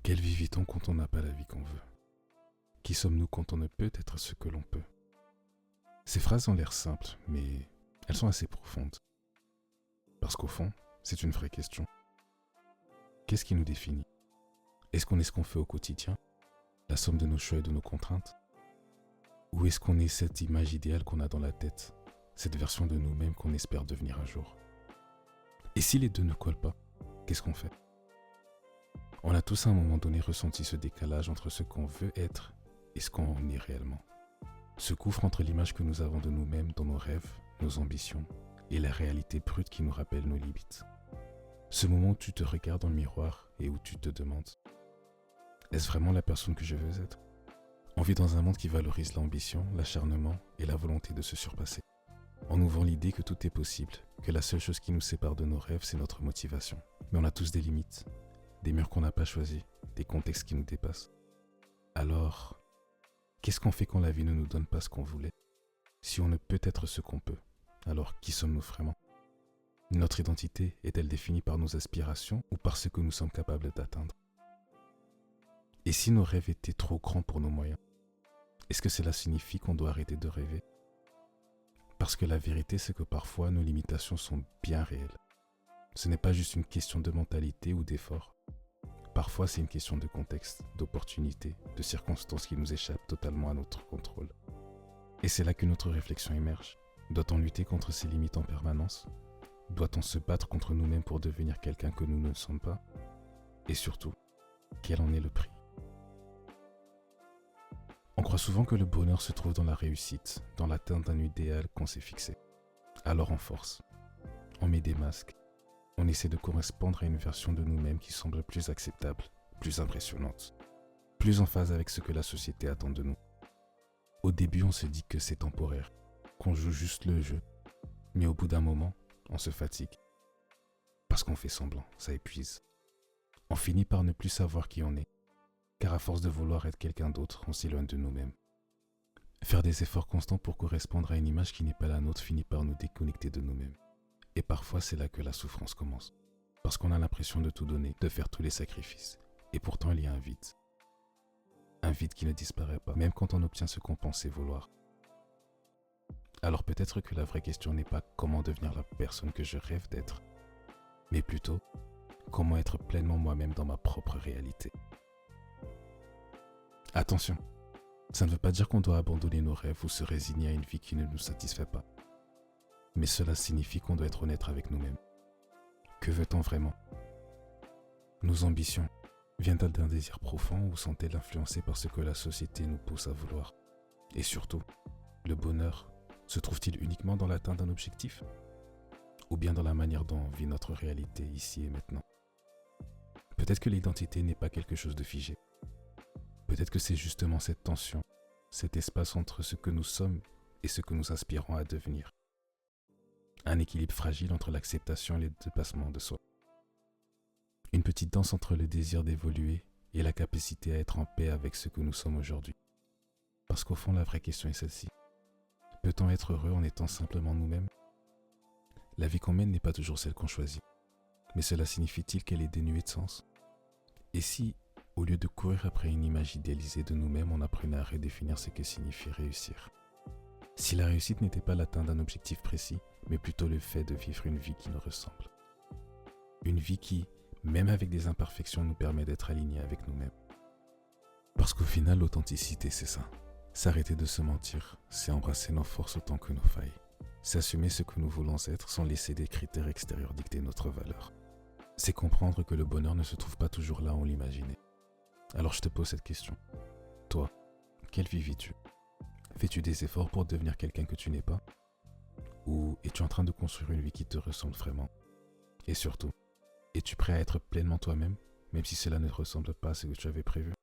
Quelle vie vit-on quand on n'a pas la vie qu'on veut? Qui sommes-nous quand on ne peut être ce que l'on peut? Ces phrases ont l'air simples, mais elles sont assez profondes. Parce qu'au fond, c'est une vraie question. Qu'est-ce qui nous définit? Est-ce qu'on est ce qu'on fait au quotidien? La somme de nos choix et de nos contraintes? Ou est-ce qu'on est cette image idéale qu'on a dans la tête? Cette version de nous-mêmes qu'on espère devenir un jour? Et si les deux ne collent pas, qu'est-ce qu'on fait? On a tous à un moment donné ressenti ce décalage entre ce qu'on veut être et ce qu'on est réellement. Ce gouffre entre l'image que nous avons de nous-mêmes dans nos rêves, nos ambitions et la réalité brute qui nous rappelle nos limites. Ce moment où tu te regardes dans le miroir et où tu te demandes: est-ce vraiment la personne que je veux être? On vit dans un monde qui valorise l'ambition, l'acharnement et la volonté de se surpasser. On nous vend l'idée que tout est possible, que la seule chose qui nous sépare de nos rêves, c'est notre motivation. Mais on a tous des limites, des murs qu'on n'a pas choisis, des contextes qui nous dépassent. Alors, qu'est-ce qu'on fait quand la vie ne nous donne pas ce qu'on voulait? Si on ne peut être ce qu'on peut, alors qui sommes-nous vraiment? Notre identité est-elle définie par nos aspirations ou par ce que nous sommes capables d'atteindre? Et si nos rêves étaient trop grands pour nos moyens, est-ce que cela signifie qu'on doit arrêter de rêver? Parce que la vérité, c'est que parfois nos limitations sont bien réelles. Ce n'est pas juste une question de mentalité ou d'effort. Parfois, c'est une question de contexte, d'opportunité, de circonstances qui nous échappent totalement à notre contrôle. Et c'est là que notre réflexion émerge. Doit-on lutter contre ces limites en permanence? Doit-on se battre contre nous-mêmes pour devenir quelqu'un que nous ne sommes pas? Et surtout, quel en est le prix? On croit souvent que le bonheur se trouve dans la réussite, dans l'atteinte d'un idéal qu'on s'est fixé. Alors on force, on met des masques, on essaie de correspondre à une version de nous-mêmes qui semble plus acceptable, plus impressionnante, plus en phase avec ce que la société attend de nous. Au début, on se dit que c'est temporaire, qu'on joue juste le jeu, mais au bout d'un moment, on se fatigue. Parce qu'on fait semblant, ça épuise. On finit par ne plus savoir qui on est, car à force de vouloir être quelqu'un d'autre, on s'éloigne de nous-mêmes. Faire des efforts constants pour correspondre à une image qui n'est pas la nôtre finit par nous déconnecter de nous-mêmes. Et parfois, c'est là que la souffrance commence. Parce qu'on a l'impression de tout donner, de faire tous les sacrifices. Et pourtant, il y a un vide. Un vide qui ne disparaît pas, même quand on obtient ce qu'on pensait vouloir. Alors peut-être que la vraie question n'est pas comment devenir la personne que je rêve d'être, mais plutôt comment être pleinement moi-même dans ma propre réalité. Attention, ça ne veut pas dire qu'on doit abandonner nos rêves ou se résigner à une vie qui ne nous satisfait pas. Mais cela signifie qu'on doit être honnête avec nous-mêmes. Que veut-on vraiment? Nos ambitions viennent-elles d'un désir profond ou sont-elles influencées par ce que la société nous pousse à vouloir? Et surtout, le bonheur se trouve-t-il uniquement dans l'atteinte d'un objectif? Ou bien dans la manière dont on vit notre réalité ici et maintenant? Peut-être que l'identité n'est pas quelque chose de figé. Peut-être que c'est justement cette tension, cet espace entre ce que nous sommes et ce que nous aspirons à devenir. Un équilibre fragile entre l'acceptation et le dépassement de soi. Une petite danse entre le désir d'évoluer et la capacité à être en paix avec ce que nous sommes aujourd'hui. Parce qu'au fond, la vraie question est celle-ci. Peut-on être heureux en étant simplement nous-mêmes? La vie qu'on mène n'est pas toujours celle qu'on choisit. Mais cela signifie-t-il qu'elle est dénuée de sens? Et si, au lieu de courir après une image idéalisée de nous-mêmes, on apprenait à redéfinir ce que signifie réussir? Si la réussite n'était pas l'atteinte d'un objectif précis, mais plutôt le fait de vivre une vie qui nous ressemble. Une vie qui, même avec des imperfections, nous permet d'être alignés avec nous-mêmes. Parce qu'au final, l'authenticité, c'est ça. S'arrêter de se mentir, c'est embrasser nos forces autant que nos failles. C'est assumer ce que nous voulons être sans laisser des critères extérieurs dicter notre valeur. C'est comprendre que le bonheur ne se trouve pas toujours là où on l'imaginait. Alors je te pose cette question. Toi, quelle vie vis-tu? Fais-tu des efforts pour devenir quelqu'un que tu n'es pas? Ou es-tu en train de construire une vie qui te ressemble vraiment? Et surtout, es-tu prêt à être pleinement toi-même, même si cela ne ressemble pas à ce que tu avais prévu?